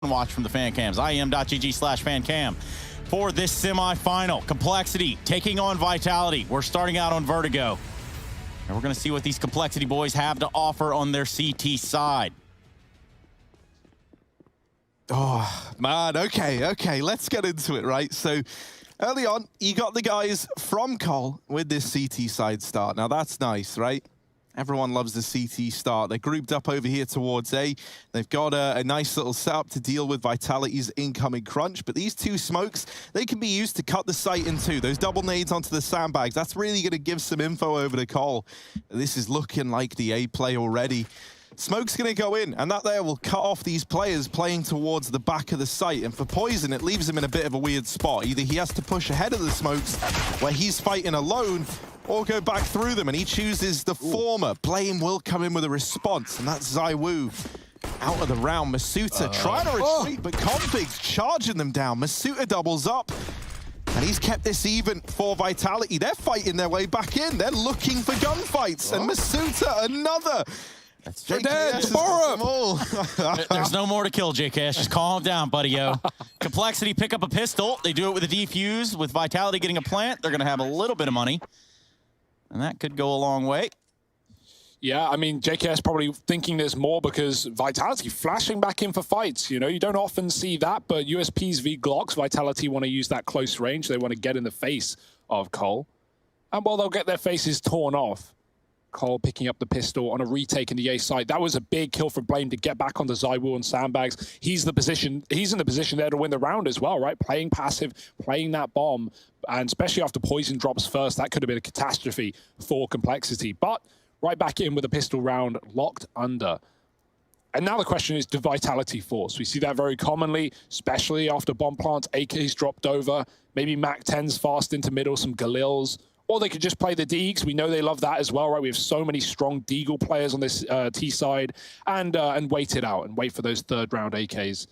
Watch from the fan cams, IEM.gg/fancam. For this semi-final, Complexity taking on Vitality. We're starting out on Vertigo. And we're going to see what these Complexity boys have to offer on their CT side. Oh, man, okay, let's get into it, right? So, early on, you got the guys from Col with this CT side start. Now, that's nice, right? Everyone loves the CT start. They're grouped up over here towards A. They've got a nice little setup to deal with Vitality's incoming crunch, but these two smokes, they can be used to cut the site in two. Those double nades onto the sandbags, that's really going to give some info over to Col. This is looking like the A play already. Smoke's going to go in, and that there will cut off these players playing towards the back of the site. And for Poison, it leaves him in a bit of a weird spot. Either he has to push ahead of the smokes, where he's fighting alone, or go back through them, and he chooses the former. Blame will come in with a response, and that's ZywOo out of the round. Masuta trying to retreat, but Config's charging them down. Masuta doubles up, and he's kept this even for Vitality. They're fighting their way back in. They're looking for gunfights, and Masuta another. They're dead. There's no more to kill, JKS. Just calm down, buddy-o. Complexity pick up a pistol. They do it with a defuse. With Vitality getting a plant, they're going to have a little bit of money. And that could go a long way. Yeah, I mean, JKS probably thinking there's more because Vitality flashing back in for fights. You know, you don't often see that, but USPs v Glocks, Vitality want to use that close range. They want to get in the face of Col. And while they'll get their faces torn off, Col picking up the pistol on a retake in the A side. That was a big kill for Blame to get back onto ZywOo and sandbags. He's in the position there to win the round as well, right? Playing passive, playing that bomb, and especially after Poison drops first, that could have been a catastrophe for Complexity. But right back in with a pistol round locked under. And now the question is, do Vitality force? We see that very commonly, especially after bomb plants, AK's dropped over, maybe MAC-10s fast into middle, some Galils. Or they could just play the Deags. We know they love that as well, right? We have so many strong Deagle players on this T side, and wait it out and wait for those third round AKs.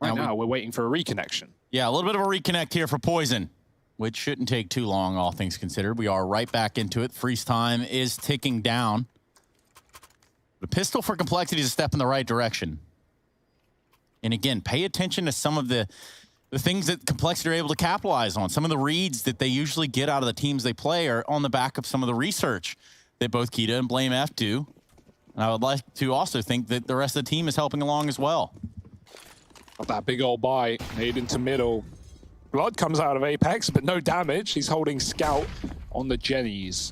Right now, we're waiting for a reconnection. Yeah, a little bit of a reconnect here for Poison, which shouldn't take too long, all things considered. We are right back into it. Freeze time is ticking down. The pistol for Complexity is a step in the right direction. And again, pay attention to some of the things that Complexity are able to capitalize on. Some of the reads that they usually get out of the teams they play are on the back of some of the research that both Kita and Blame F do. And I would like to also think that the rest of the team is helping along as well. Got that big old buy, nade into middle. Blood comes out of Apex, but no damage. He's holding Scout on the Jennies.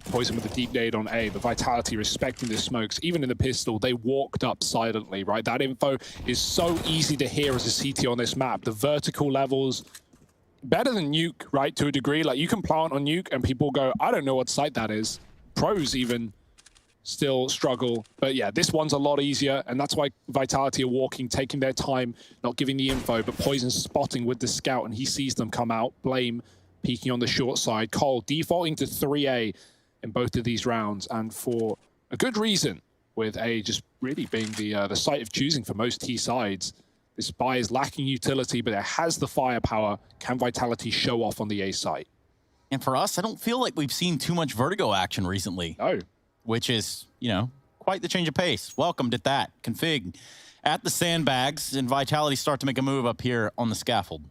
Poison with a deep nade on A, but Vitality respecting the smokes. Even in the pistol, they walked up silently, right? That info is so easy to hear as a CT on this map. The vertical levels, better than Nuke, right, to a degree. Like, you can plant on Nuke and people go, I don't know what site that is. Pros even still struggle. But yeah, this one's a lot easier, and that's why Vitality are walking, taking their time, not giving the info, but Poison spotting with the Scout, and he sees them come out. Blame peeking on the short side. Cole defaulting to 3A in both of these rounds, and for a good reason, with A just really being the site of choosing for most T sides. This buy is lacking utility, but it has the firepower. Can Vitality show off on the A site? And for us, I don't feel like we've seen too much Vertigo action recently. No. Which is, you know, quite the change of pace. Welcomed at that. Config at the sandbags, and Vitality start to make a move up here on the scaffold.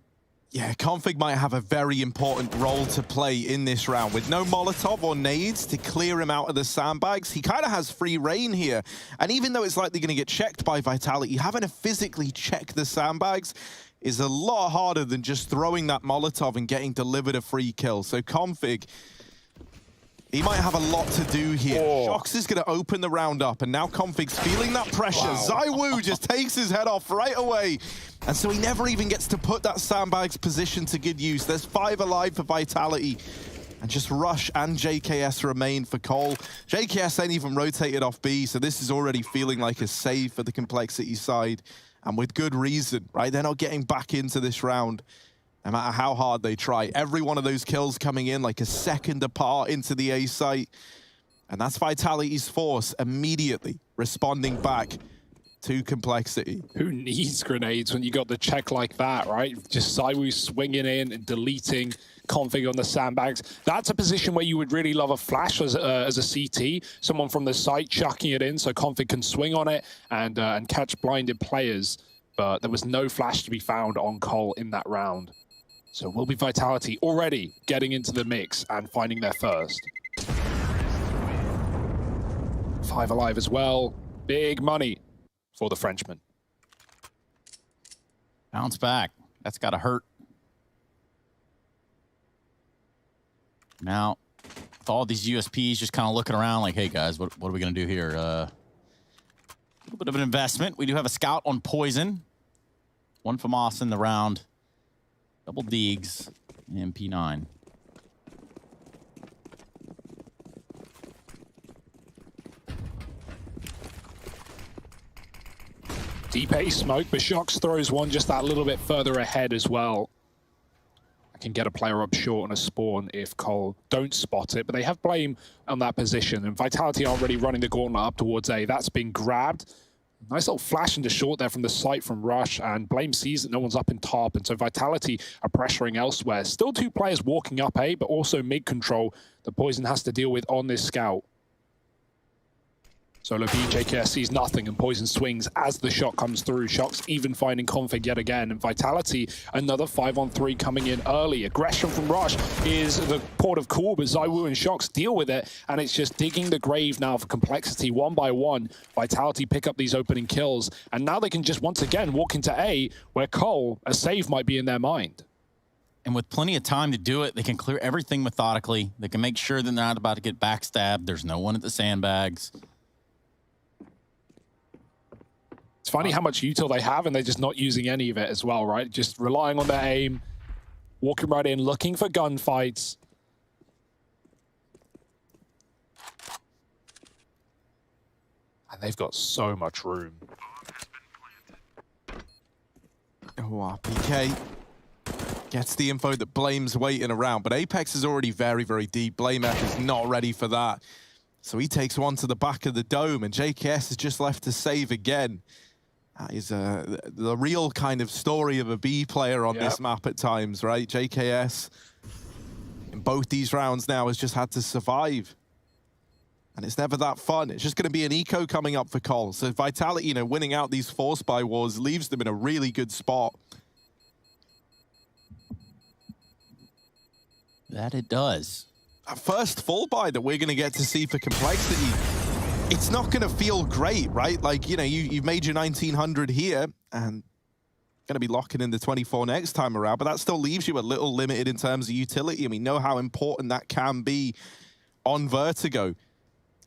Yeah, Config might have a very important role to play in this round. With no Molotov or nades to clear him out of the sandbags, he kind of has free reign here. And even though it's likely going to get checked by Vitality, having to physically check the sandbags is a lot harder than just throwing that Molotov and getting delivered a free kill. So Config, he might have a lot to do here. Shox is going to open the round up, and now Config's feeling that pressure. ZywOo just takes his head off right away. And so he never even gets to put that sandbags position to good use. There's 5 alive for Vitality. And just Rush and JKS remain for Cole. JKS ain't even rotated off B, so this is already feeling like a save for the Complexity side. And with good reason, right? They're not getting back into this round, no matter how hard they try. Every one of those kills coming in like a second apart into the A site. And that's Vitality's force immediately responding back to Complexity. Who needs grenades when you got the check like that, right? Just ZywOo swinging in and deleting config on the sandbags. That's a position where you would really love a flash as a CT, someone from the site chucking it in so config can swing on it and catch blinded players. But there was no flash to be found on Cole in that round. So will be Vitality already getting into the mix and finding their first. 5 alive as well. Big money for the Frenchman. Bounce back. That's got to hurt. Now, with all these USPs just kind of looking around like, hey, guys, what are we going to do here? A little bit of an investment. We do have a scout on Poison. 1 FAMAS in the round. Double Deegs. MP9. Deep A smoke, but Shox throws one just that little bit further ahead as well. I can get a player up short on a spawn if Cole don't spot it, but they have Blame on that position, and Vitality are already running the gauntlet up towards A. That's been grabbed. Nice little flash into short there from the site from Rush, and Blame sees that no one's up in top, and so Vitality are pressuring elsewhere. Still 2 players walking up A, but also mid-control that Poison has to deal with on this scout. Solo B, JKS sees nothing, and Poison swings as the shot comes through. Shox even finding config yet again, and Vitality, another 5-on-3 coming in early. Aggression from Rush is the port of call, but ZywOo and Shox deal with it, and it's just digging the grave now for Complexity 1 by 1. Vitality pick up these opening kills, and now they can just once again walk into A, where Cole, a save might be in their mind. And with plenty of time to do it, they can clear everything methodically. They can make sure that they're not about to get backstabbed. There's no one at the sandbags. It's funny how much util they have, and they're just not using any of it as well, right? Just relying on their aim, walking right in, looking for gunfights. And they've got so much room. Oh, RPK gets the info that Blame's waiting around, but Apex is already very, very deep. BlameF is not ready for that. So he takes one to the back of the dome, and JKS is just left to save again. That is the real kind of story of a B player on this map at times, right? JKS, in both these rounds now, has just had to survive. And it's never that fun. It's just going to be an eco coming up for Cole. So Vitality, you know, winning out these 4 spy wars leaves them in a really good spot. That it does. That first full buy that we're going to get to see for Complexity, it's not going to feel great, right? Like, you know, you've made your 1900 here and going to be locking in the 24 next time around, but that still leaves you a little limited in terms of utility, and we know how important that can be on Vertigo.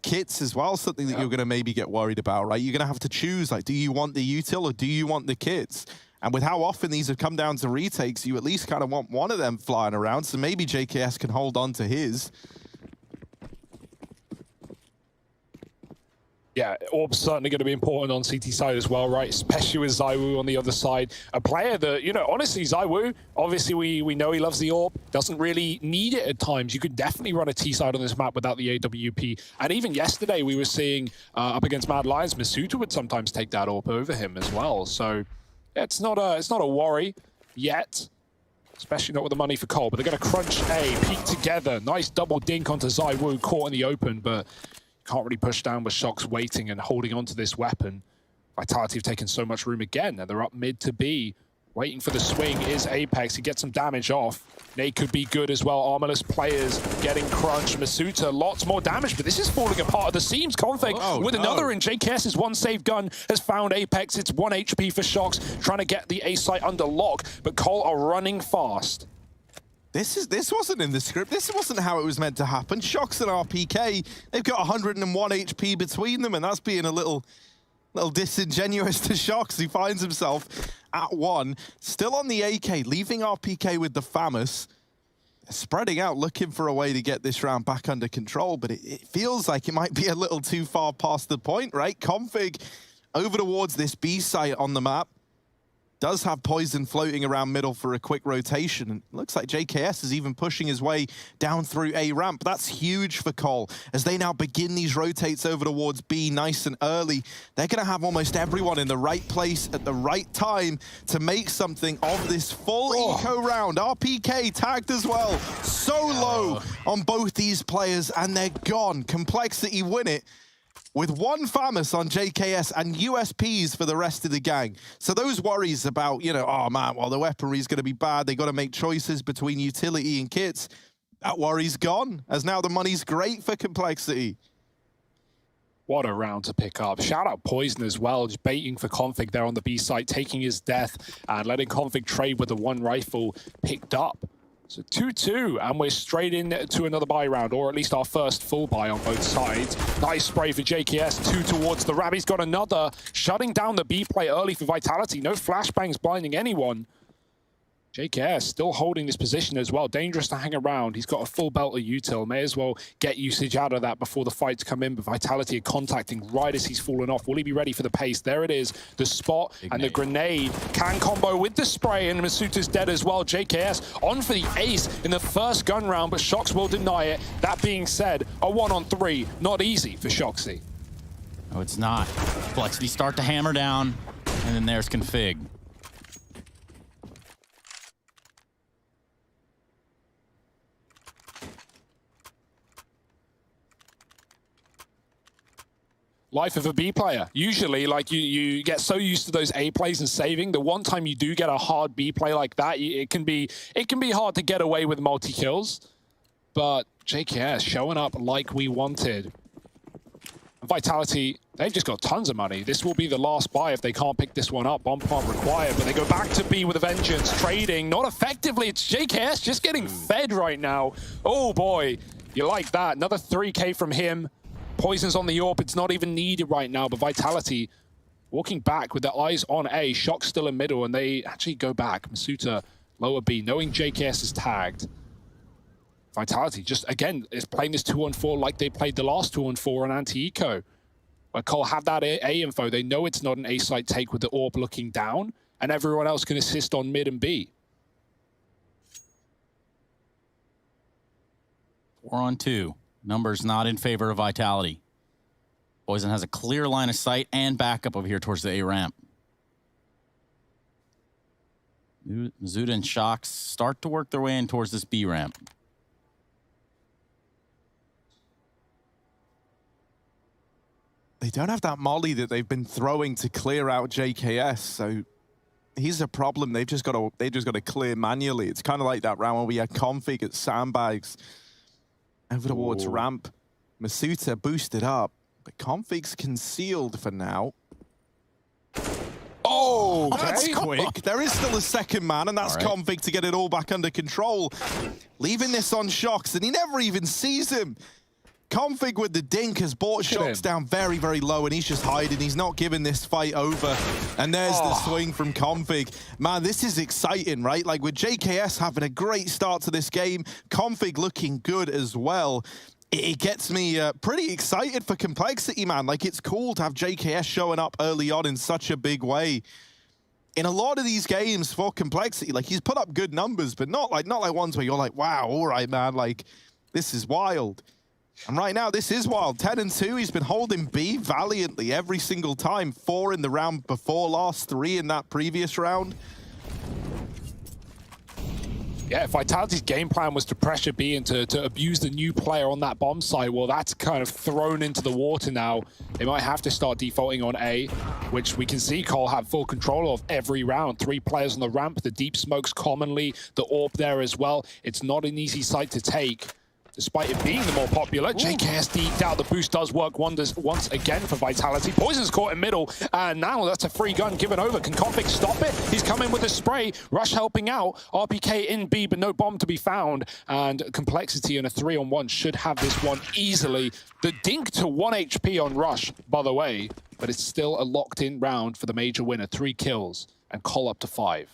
Kits as well, something that you're going to maybe get worried about, right? You're going to have to choose, like, do you want the util or do you want the kits? And with how often these have come down to retakes, you at least kind of want one of them flying around, so maybe JKS can hold on to his. Yeah, Orb's certainly going to be important on CT side as well, right? Especially with ZywOo on the other side. A player that, you know, honestly, ZywOo, obviously we know he loves the Orb, doesn't really need it at times. You could definitely run a T side on this map without the AWP. And even yesterday we were seeing up against Mad Lions, Masuta would sometimes take that Orb over him as well. So yeah, it's not a worry yet. Especially not with the money for Cole, but they're going to crunch A, peek together. Nice double dink onto ZywOo, caught in the open, but can't really push down with Shox waiting and holding on to this weapon. Vitality have taken so much room again, and they're up mid to B. Waiting for the swing is Apex. He gets some damage off. Nate could be good as well. Armorless players getting crunched. Masuta, lots more damage, but this is falling apart at the seams. Config with another, and JKS's one save gun has found Apex. It's 1 HP for Shox, trying to get the A site under lock, but Cole are running fast. This wasn't in the script. This wasn't how it was meant to happen. Shox and RPK, they've got 101 HP between them, and that's being a little disingenuous to Shox. He finds himself at 1, still on the AK, leaving RPK with the FAMAS, spreading out, looking for a way to get this round back under control, but it feels like it might be a little too far past the point, right? Config over towards this B site on the map. does have Poison floating around middle for a quick rotation. And looks like JKS is even pushing his way down through A ramp. That's huge for Cole. As they now begin these rotates over towards B nice and early, they're going to have almost everyone in the right place at the right time to make something of this full eco round. RPK tagged as well. So low on both these players, and they're gone. Complexity win it with one Famous on JKS and USPs for the rest of the gang. So those worries about, you know, oh man, well, the weaponry is going to be bad, they got to make choices between utility and kits, that worry's gone, as now the money's great for Complexity. What a round to pick up. Shout out Poison as well, just baiting for Config there on the B site, taking his death and letting Config trade with the one rifle picked up. So 2-2, and we're straight into another buy round, or at least our first full buy on both sides. Nice spray for JKS, 2 towards the Rab. He's got another, shutting down the B play early for Vitality. No flashbangs blinding anyone. JKS still holding this position as well. Dangerous to hang around. He's got a full belt of util. May as well get usage out of that before the fights come in. But Vitality are contacting right as he's fallen off. Will he be ready for the pace? There it is. The spot and the grenade can combo with the spray, and Masuta's dead as well. JKS on for the ace in the first gun round, but Shox will deny it. That being said, a 1-on-3, not easy for Shoxy. No, it's not. Complexity start to hammer down, and then there's Config. Life of a B player. Usually, like you get so used to those A plays and saving. The one time you do get a hard B play like that, it can be hard to get away with multi kills. But JKS showing up like we wanted. Vitality, they've just got tons of money. This will be the last buy if they can't pick this one up. Bomb plant required, but they go back to B with a vengeance. Trading, not effectively. It's JKS just getting fed right now. Oh boy, you like that. Another 3K from him. Poison's on the AWP, it's not even needed right now, but Vitality walking back with their eyes on A. Shock still in middle, and they actually go back. Masuta, lower B, knowing JKS is tagged. Vitality just, again, is playing this 2-on-4 like they played the last 2-on-4 on anti-eco. But Cole had that A info. They know it's not an A site take with the AWP looking down, and everyone else can assist on mid and B. 4-on-2. Numbers not in favor of Vitality. Poison has a clear line of sight and backup over here towards the A ramp. Mazuda and Shox start to work their way in towards this B ramp. They don't have that molly that they've been throwing to clear out JKS, so he's a problem. They've just got to clear manually. It's kind of like that round where we had Config at sandbags. Over towards ramp. Masuta boosted up, but Config's concealed for now. Oh, that's quick. There is still a second man, and that's Config to get it all back under control. Leaving this on Shox, and he never even sees him. Config with the dink has brought Shox down very, very low, and he's just hiding. He's not giving this fight over. And there's the swing from Config. Man, this is exciting, right? Like with JKS having a great start to this game, Config looking good as well. It gets me pretty excited for Complexity, man. Like, it's cool to have JKS showing up early on in such a big way. In a lot of these games for Complexity, like, he's put up good numbers, but not like ones where you're like, wow, all right, man, like, this is wild. And right now, this is wild. 10-2, he's been holding B valiantly every single time. 4 in the round before last, 3 in that previous round. Yeah, if Vitality's game plan was to pressure B and to abuse the new player on that bomb site, well, that's kind of thrown into the water now. They might have to start defaulting on A, which we can see Cole have full control of every round. 3 players on the ramp, the deep smokes commonly, the AWP there as well. It's not an easy site to take. Despite it being the more popular, JKS deked out. The boost does work wonders once again for Vitality. Poison's caught in middle, and now that's a free gun given over. Can Config stop it? He's coming with a spray. Rush helping out. RPK in B, but no bomb to be found. And Complexity in a 3-on-1 should have this one easily. The dink to 1 HP on Rush, by the way, but it's still a locked-in round for the major winner. 3 kills, and Cole up to 5.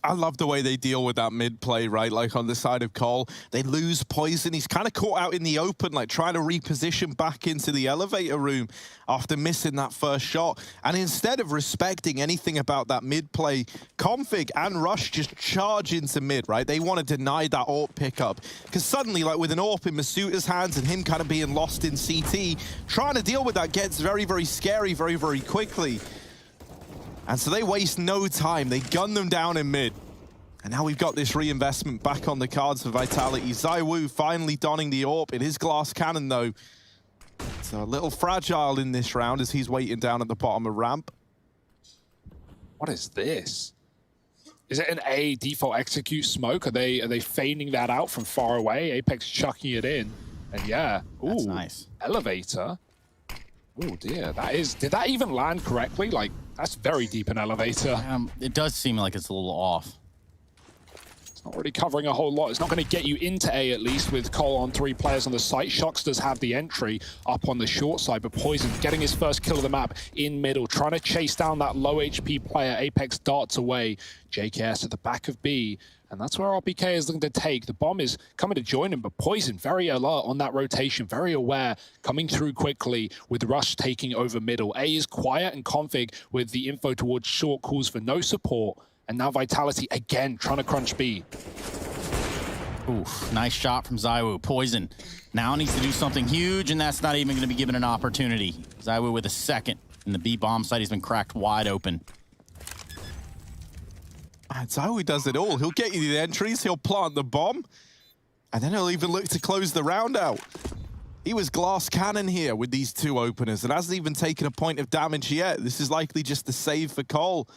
I love the way they deal with that mid play, right? Like on the side of Cole, they lose Poison. He's kind of caught out in the open, like trying to reposition back into the elevator room after missing that first shot. And instead of respecting anything about that mid play, Config and Rush just charge into mid, right? They want to deny that AWP pickup. Because suddenly, like with an AWP in Masuta's hands and him kind of being lost in CT, trying to deal with that gets very, very scary very, very quickly. And so they waste no time. They gun them down in mid. And now we've got this reinvestment back on the cards for Vitality. ZywOo finally donning the AWP in his glass cannon, though. It's a little fragile in this round as he's waiting down at the bottom of ramp. What is this? Is it an A default execute smoke? Are they feigning that out from far away? Apex chucking it in. And yeah. Ooh, that's nice. Elevator. Oh dear, that is, did that even land correctly? Like, that's very deep in elevator. It does seem like it's a little off. It's not really covering a whole lot. It's not going to get you into A, at least, with Cole on 3 players on the site. Shox does have the entry up on the short side, but Poison getting his first kill of the map in middle, trying to chase down that low HP player. Apex darts away. JKS at the back of B. And that's where RPK is looking to take. The bomb is coming to join him, but Poison very alert on that rotation, very aware, coming through quickly with Rush taking over middle. A is quiet and Config with the info towards short calls for no support. And now Vitality again trying to crunch B. Oof, nice shot from ZywOo. Poison now needs to do something huge, and that's not even going to be given an opportunity. ZywOo with a second, and the B bomb site has been cracked wide open. That's how he does it all. He'll get you the entries, he'll plant the bomb, and then he'll even look to close the round out. He was glass cannon here with these 2 openers and hasn't even taken a point of damage yet. This is likely just the save for Cole.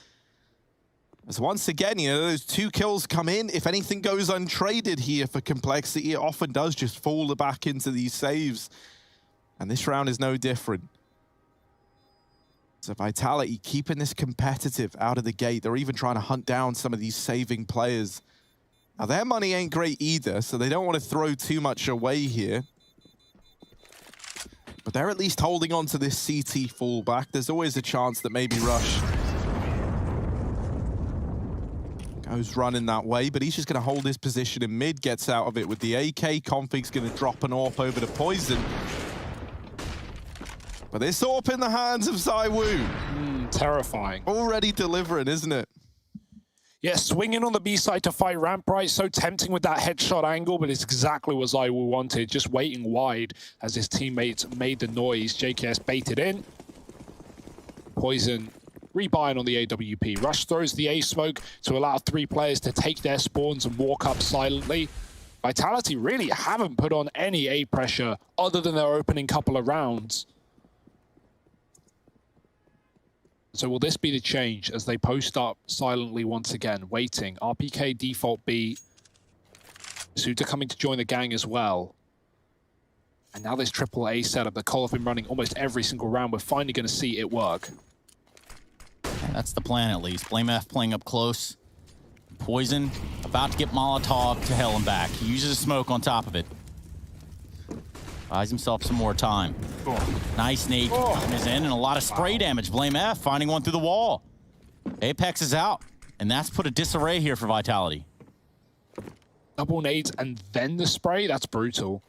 As once again, you know, those 2 kills come in. If anything goes untraded here for Complexity, it often does just fall back into these saves. And this round is no different. So Vitality keeping this competitive out of the gate. They're even trying to hunt down some of these saving players. Now their money ain't great either, so they don't want to throw too much away here. But they're at least holding on to this CT fallback. There's always a chance that maybe Rush goes running that way, but he's just going to hold his position in mid, gets out of it with the AK. Config's going to drop an AWP over to Poison. But this AWP in the hands of ZywOo. Terrifying. Already delivering, isn't it? Yeah, swinging on the B side to fight ramp right. So tempting with that headshot angle, but it's exactly what ZywOo wanted. Just waiting wide as his teammates made the noise. JKS baited in. Poison rebuying on the AWP. Rush throws the A smoke to allow 3 players to take their spawns and walk up silently. Vitality really haven't put on any A pressure other than their opening couple of rounds. So will this be the change as they post up silently once again, waiting? RPK default B. Suta coming to join the gang as well. And now this triple A setup that Cole have been running almost every single round. We're finally going to see it work. Yeah, that's the plan, at least. BlameF playing up close. Poison about to get Molotov to hell and back. He uses a smoke on top of it. Buys himself some more time. Nice nade is in, and a lot of spray damage. BlameF finding one through the wall. Apex is out, and that's put a disarray here for Vitality. Double nades and then the spray? That's brutal.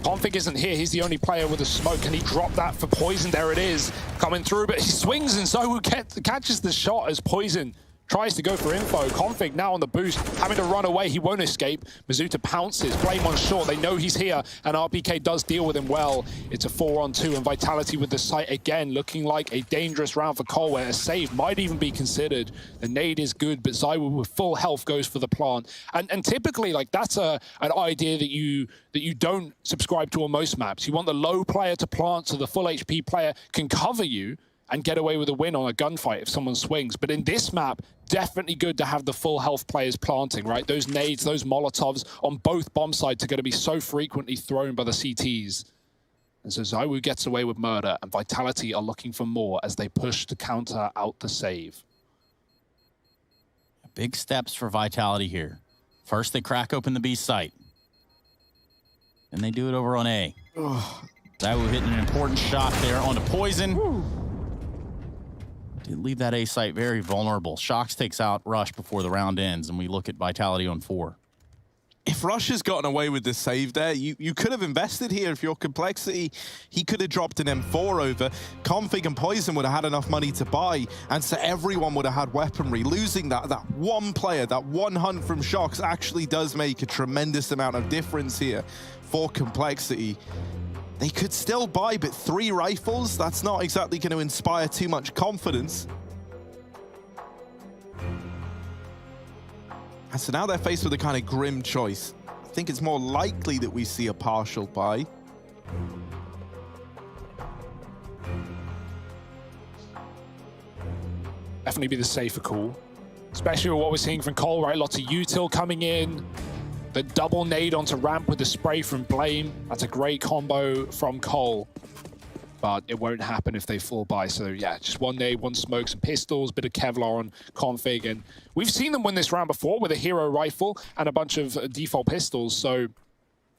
Config isn't here. He's the only player with a smoke. Can he drop that for Poison? There it is. Coming through, but he swings, and ZywOo catches the shot as Poison tries to go for info. Config now on the boost, having to run away. He won't escape. Masuta pounces. Blame on short. They know he's here, and RPK does deal with him well. It's a 4-on-2, and Vitality with the sight again, looking like a dangerous round for Cole, where a save might even be considered. The nade is good, but ZywOo with full health goes for the plant. And typically, like, that's an idea that you don't subscribe to on most maps. You want the low player to plant so the full HP player can cover you and get away with a win on a gunfight if someone swings. But in this map, definitely good to have the full health players planting, right? Those nades, those Molotovs on both bomb sites are going to be so frequently thrown by the CTs. And so ZywOo gets away with murder, and Vitality are looking for more as they push to counter out the save. Big steps for Vitality here. First, they crack open the B site. Then they do it over on A. ZywOo hitting an important shot there onto Poison. Did leave that A site very vulnerable. Shox takes out Rush before the round ends, and we look at Vitality on 4. If Rush has gotten away with the save there, you could have invested here if you're Complexity. He could have dropped an M4 over. Config and Poison would have had enough money to buy, and so everyone would have had weaponry. Losing that one player, that one hunt from Shox actually does make a tremendous amount of difference here for Complexity. They could still buy, but 3 rifles, that's not exactly going to inspire too much confidence. And so now they're faced with a kind of grim choice. I think it's more likely that we see a partial buy. Definitely be the safer call, especially with what we're seeing from Cole, right? Lots of util coming in. The double nade onto ramp with the spray from Blame. That's a great combo from Cole. But it won't happen if they fall by. So yeah, just one nade, one smoke, some pistols, bit of Kevlar on Config. And we've seen them win this round before with a hero rifle and a bunch of default pistols. So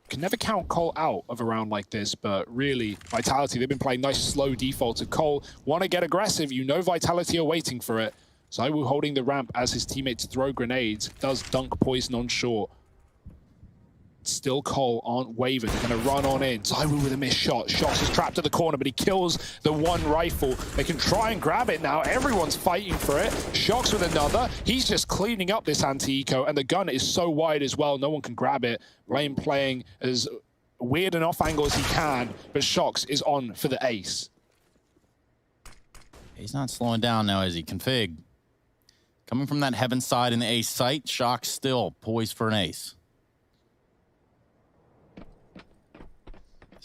can never count Cole out of a round like this, but really, Vitality, they've been playing nice slow default to Cole. Want to get aggressive, you know Vitality are waiting for it. Zywoo holding the ramp as his teammates throw grenades, does dunk Poison on short. Still Cole aren't wavered. They're going to run on in. Zywoo with a missed shot. Shox is trapped at the corner, but he kills the one rifle. They can try and grab it now. Everyone's fighting for it. Shox with another. He's just cleaning up this anti-eco, and the gun is so wide as well. No one can grab it. Blame playing as weird and off angle as he can, but Shox is on for the ace. He's not slowing down now, is he? Config. Coming from that heaven side in the ace site, Shox still poised for an ace.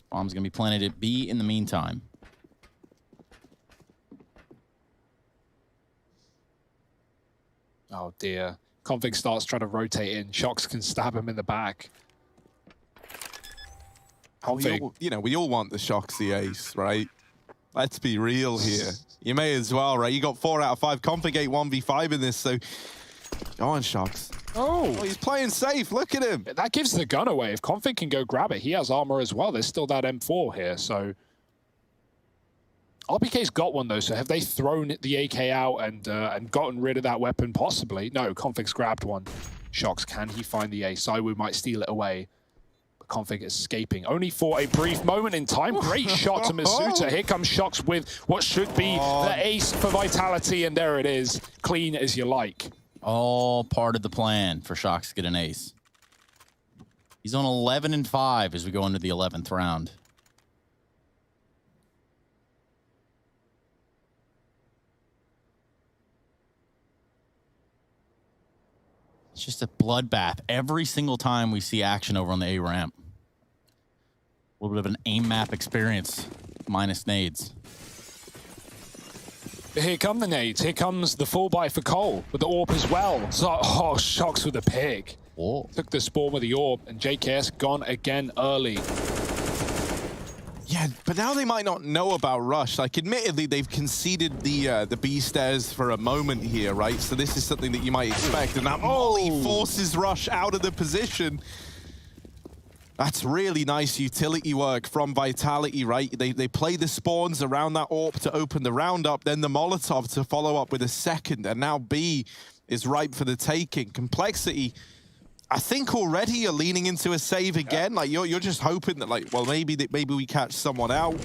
Bomb's going to be planted at B in the meantime. Oh dear. Config starts trying to rotate in. Shox can stab him in the back. Config. We all want the Shoxy ace, right? Let's be real here. You may as well, right? You got 4 out of 5. Config 8 1v5 in this, so go on, Shox. Oh, he's playing safe. Look at him. That gives the gun away. If Config can go grab it, he has armor as well. There's still that M4 here, so... RPK's got one, though, so have they thrown the AK out and gotten rid of that weapon, possibly? No, Config's grabbed one. Shox, can he find the ace? Zywoo might steal it away. But Config is escaping, only for a brief moment in time. Great shot to Masuta. Here comes Shox with what should be the ace for Vitality, and there it is. Clean as you like. All part of the plan for Shox to get an ace. He's on 11-5 as we go into the 11th round. It's just a bloodbath every single time we see action over on the A ramp. A little bit of an aim map experience, minus nades. Here come the nades. Here comes the full buy for Cole with the AWP as well. So, oh, Shox with the pick. Whoa. Took the spawn with the AWP, and JKS gone again early. Yeah, but now they might not know about Rush. Like, admittedly, they've conceded the B stairs for a moment here, right? So this is something that you might expect, and that molly forces Rush out of the position. That's really nice utility work from Vitality, right? They play the spawns around that AWP to open the round up, then the Molotov to follow up with a second, and now B is ripe for the taking. Complexity, I think already you're leaning into a save again. Like, you're just hoping that, like, well, maybe we catch someone out.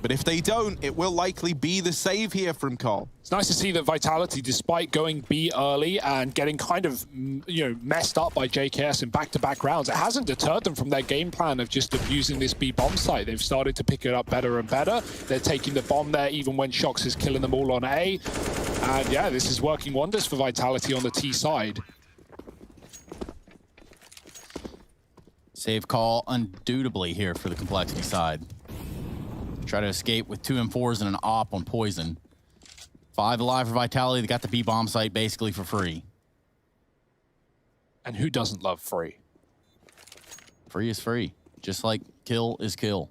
But if they don't, it will likely be the save here from Cole. It's nice to see that Vitality, despite going B early and getting kind of, messed up by JKS in back-to-back rounds, it hasn't deterred them from their game plan of just abusing this B bomb site. They've started to pick it up better and better. They're taking the bomb there even when Shox is killing them all on A. And yeah, this is working wonders for Vitality on the T side. Save call undoubtedly here for the Complexity side. Try to escape with 2 M4s and an op on Poison. 5 alive for Vitality. They got the B bomb site basically for free. And who doesn't love free? Free is free. Just like kill is kill.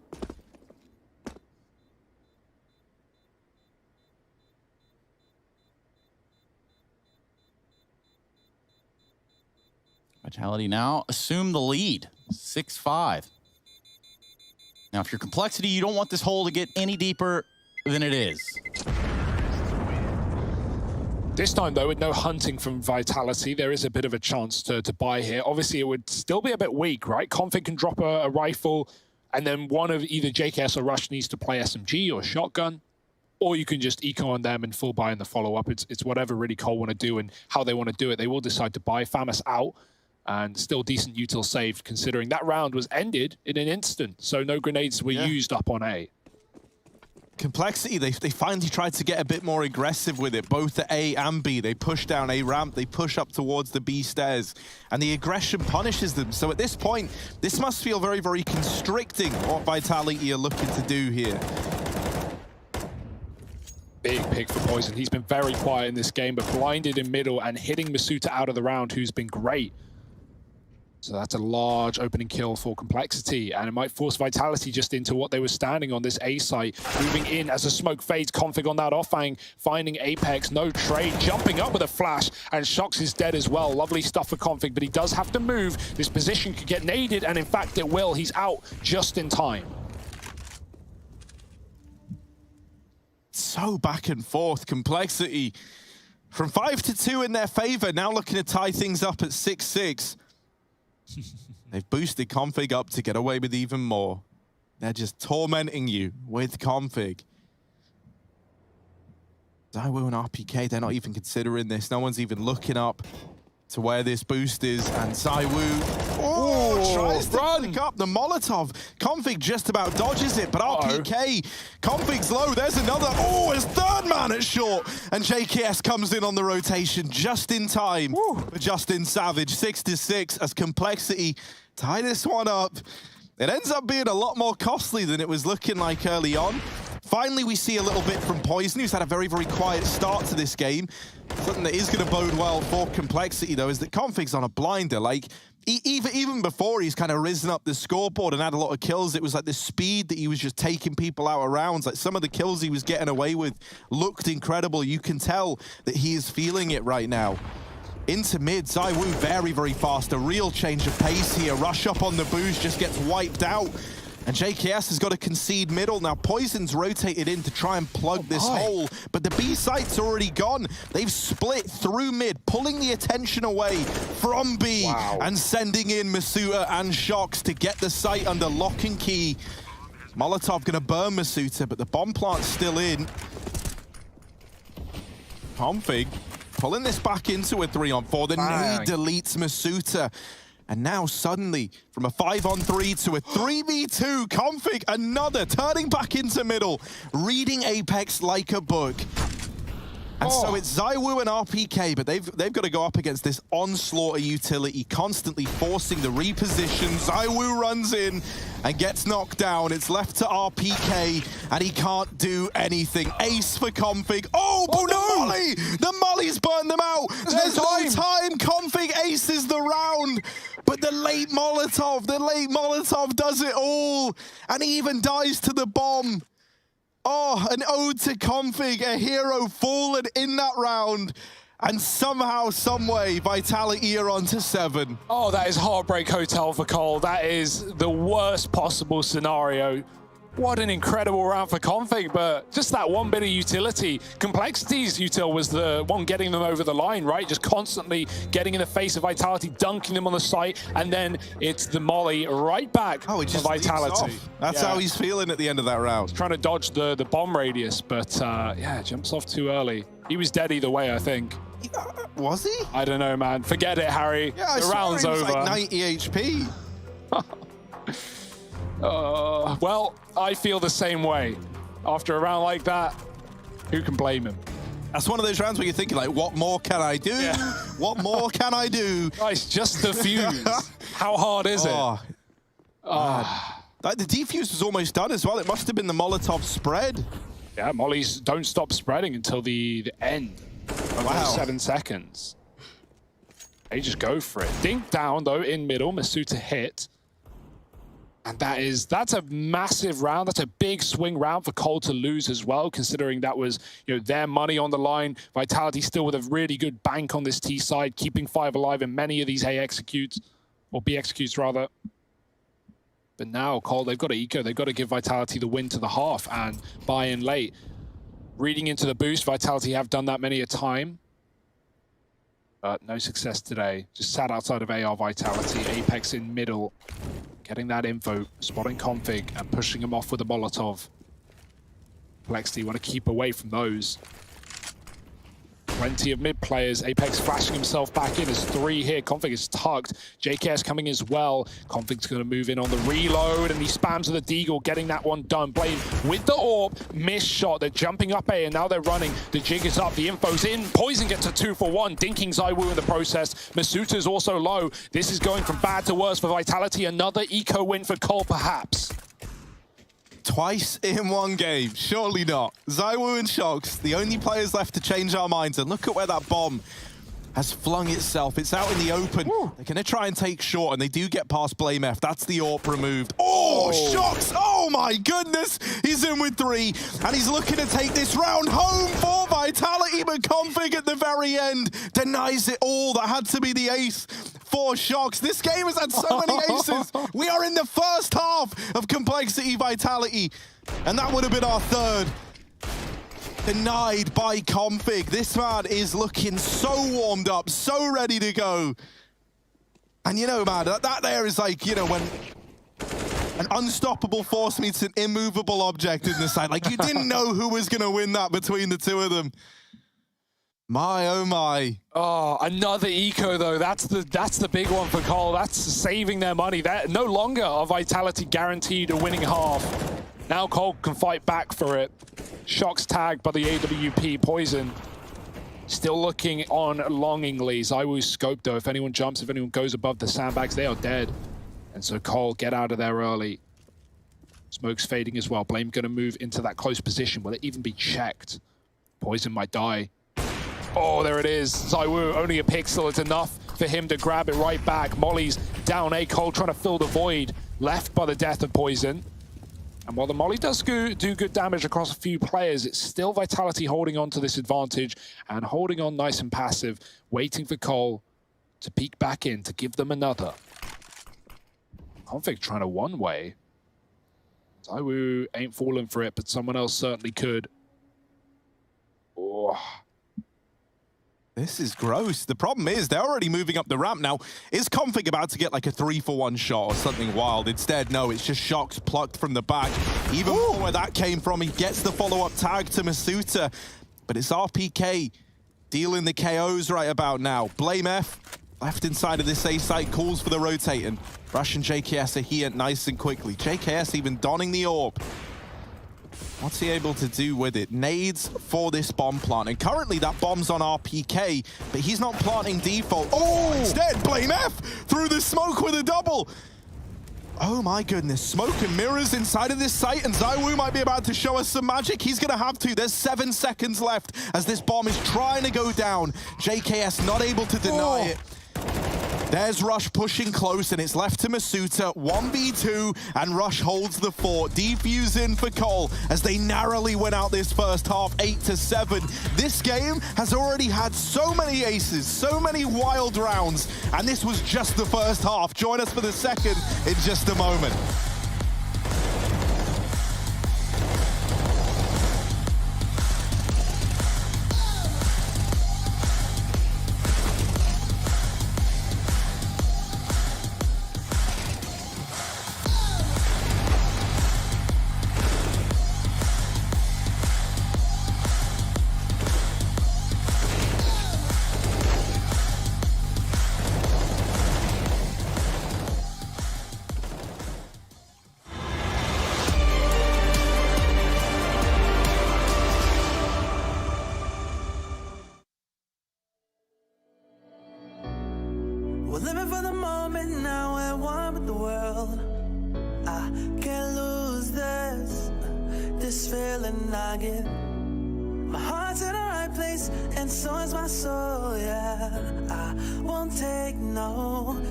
Vitality now assume the lead. 6-5. Now, if you're Complexity, you don't want this hole to get any deeper than it is. This time, though, with no hunting from Vitality, there is a bit of a chance to buy here. Obviously, it would still be a bit weak, right? Config can drop a rifle, and then one of either JKS or Rush needs to play SMG or shotgun, or you can just eco on them and full buy in the follow-up. It's whatever really Cole want to do and how they want to do it. They will decide to buy. Famas out, and still decent util saved, considering that round was ended in an instant, so no grenades were used up on A. Complexity, they finally tried to get a bit more aggressive with it, both at A and B. They push down A ramp, they push up towards the B stairs, and the aggression punishes them. So at this point, this must feel very, very constricting, what Vitality are looking to do here. Big pick for Poison. He's been very quiet in this game, but blinded in middle and hitting Masuta out of the round, who's been great. So that's a large opening kill for Complexity, and it might force Vitality just into what they were standing on, this A site. Moving in as the smoke fades, Config on that offhang, finding Apex, no trade, jumping up with a flash, and Shox is dead as well. Lovely stuff for Config, but he does have to move. This position could get naded, and in fact it will. He's out just in time. So back and forth, Complexity from 5-2 in their favor, now looking to tie things up at 6-6. They've boosted Config up to get away with even more. They're just tormenting you with Config. ZywOo and RPK, they're not even considering this. No one's even looking up to where this boost is. And ZywOo tries to pick up the Molotov. Config just about dodges it, but RPK, Config's low. There's another. Oh, his third man at short. And JKS comes in on the rotation just in time for Justin Savage. 6-6 as Complexity tie this one up. It ends up being a lot more costly than it was looking like early on. Finally, we see a little bit from Poison, who's had a very, very quiet start to this game. Something that is going to bode well for Complexity, though, is that Config's on a blinder. Like, even before he's kind of risen up the scoreboard and had a lot of kills, it was like the speed that he was just taking people out of rounds. Like, some of the kills he was getting away with looked incredible. You can tell that he is feeling it right now. Into mid, ZywOo very, very fast. A real change of pace here. Rush up on the boost, just gets wiped out. And JKS has got to concede middle. Now, Poison's rotated in to try and plug this hole, but the B site's already gone. They've split through mid, pulling the attention away from B and sending in Masuta and Shox to get the site under lock and key. Molotov going to burn Masuta, but the bomb plant's still in. Config pulling this back into a 3-on-4. The nade deletes Masuta. And now suddenly, from a 5-on-3 to a 3v2, Config another, turning back into middle, reading Apex like a book. And so it's ZywOo and RPK, but they've got to go up against this onslaught utility, constantly forcing the reposition. ZywOo runs in and gets knocked down. It's left to RPK, and he can't do anything. Ace for Config. Oh, no! Molly! The Molly's burned them out! There's no time! Config aces the round! But the late Molotov does it all! And he even dies to the bomb! Oh, an ode to Config, a hero fallen in that round. And somehow, someway, Vitality are on to 7. Oh, that is Heartbreak Hotel for Cole. That is the worst possible scenario. What an incredible round for Config, but just that one bit of utility. Complexity's util was the one getting them over the line, right? Just constantly getting in the face of Vitality, dunking them on the site, and then it's the molly right back to Vitality. That's how he's feeling at the end of that round. Trying to dodge the bomb radius, but yeah, jumps off too early. He was dead either way, I think. Was he? I don't know, man. Forget it, Harry. Yeah, the round's over. Like 90 HP. Well, I feel the same way. After a round like that, who can blame him? That's one of those rounds where you're thinking, like, what more can I do? Yeah. What more can I do? Guys, just the fuse. How hard is it? Like, the defuse was almost done as well. It must have been the Molotov spread. Yeah, mollies don't stop spreading until the end of 7 seconds. They just go for it. Dink down, though, in middle. Masuta hit. And that's a massive round. That's a big swing round for Cole to lose as well, considering that was, you know, their money on the line. Vitality still with a really good bank on this T side, keeping 5 alive in many of these A executes, or B executes rather. But now Cole, they've got to eco. They've got to give Vitality the win to the half and buy in late. Reading into the boost, Vitality have done that many a time. No success today. Just sat outside of AR Vitality. Apex in middle. Getting that info, spotting Config, and pushing him off with a Molotov. Complexity want to keep away from those. Plenty of mid players. Apex flashing himself back in. There's 3 here. Config is tucked. JKS coming as well. Config's going to move in on the reload, and he spams with the Deagle, getting that one done. Blame with the AWP. Missed shot. They're jumping up A, and now they're running. The jig is up. The info's in. Poison gets a 2 for 1. Dinking ZywOo in the process. Masuta's also low. This is going from bad to worse for Vitality. Another eco win for Cole, perhaps. Twice in one game, surely not. ZywOo and Shox, the only players left to change our minds. And look at where that bomb has flung itself. It's out in the open. Woo. They're gonna try and take short, and they do get past Blame F. That's the AWP removed. Oh, Shox! Oh my goodness! He's in with 3, and he's looking to take this round home for Vitality, but Config at the very end denies it all. That had to be the ace for Shox. This game has had so many aces. We are in the first half of Complexity Vitality, and that would have been our 3rd. Denied by Config. This man is looking so warmed up, so ready to go. And you know, man, that there is like, you know, when an unstoppable force meets an immovable object in the side. Like, you didn't know who was going to win that between the 2 of them. My, oh my. Oh, another eco though. That's the big one for Cole. That's saving their money. That no longer are Vitality guaranteed a winning half. Now Cole can fight back for it. Shox tagged by the AWP. Poison still looking on longingly. ZywOo's scope though. If anyone jumps, if anyone goes above the sandbags, they are dead. And so Cole, get out of there early. Smoke's fading as well. Blame gonna move into that close position. Will it even be checked? Poison might die. Oh, there it is. ZywOo, only a pixel. It's enough for him to grab it right back. Molly's down A. Cole trying to fill the void left by the death of Poison. And while the Molly does do good damage across a few players, it's still Vitality holding on to this advantage and holding on nice and passive, waiting for Cole to peek back in to give them another. Config trying to one-way. ZywOo ain't falling for it, but someone else certainly could. Oh. This is gross. The problem is they're already moving up the ramp now. Is Config about to get like a 3 for 1 shot or something wild? Instead, no, it's just Shox plucked from the back. Even more where that came from, he gets the follow-up tag to Masuta. But it's RPK dealing the KOs right about now. Blame F left inside of this A site, calls for the rotating. Rush and JKS are here nice and quickly. JKS even donning the AWP. What's he able to do with it? Nades for this bomb plant. And currently that bomb's on RPK, but he's not planting default. Oh, instead, Blame F through the smoke with a double. Oh my goodness, smoke and mirrors inside of this site, and ZywOo might be about to show us some magic. He's gonna have to. There's 7 seconds left as this bomb is trying to go down. JKS not able to deny it. There's Rush pushing close, and it's left to Masuta. 1v2, and Rush holds the fort. Defuse in for Cole as they narrowly win out this first half, 8-7. This game has already had so many aces, so many wild rounds, and this was just the first half. Join us for the second in just a moment. We're living for the moment now, we're one with the world. I can't lose this feeling I get. My heart's in the right place, and so is my soul, yeah. I won't take no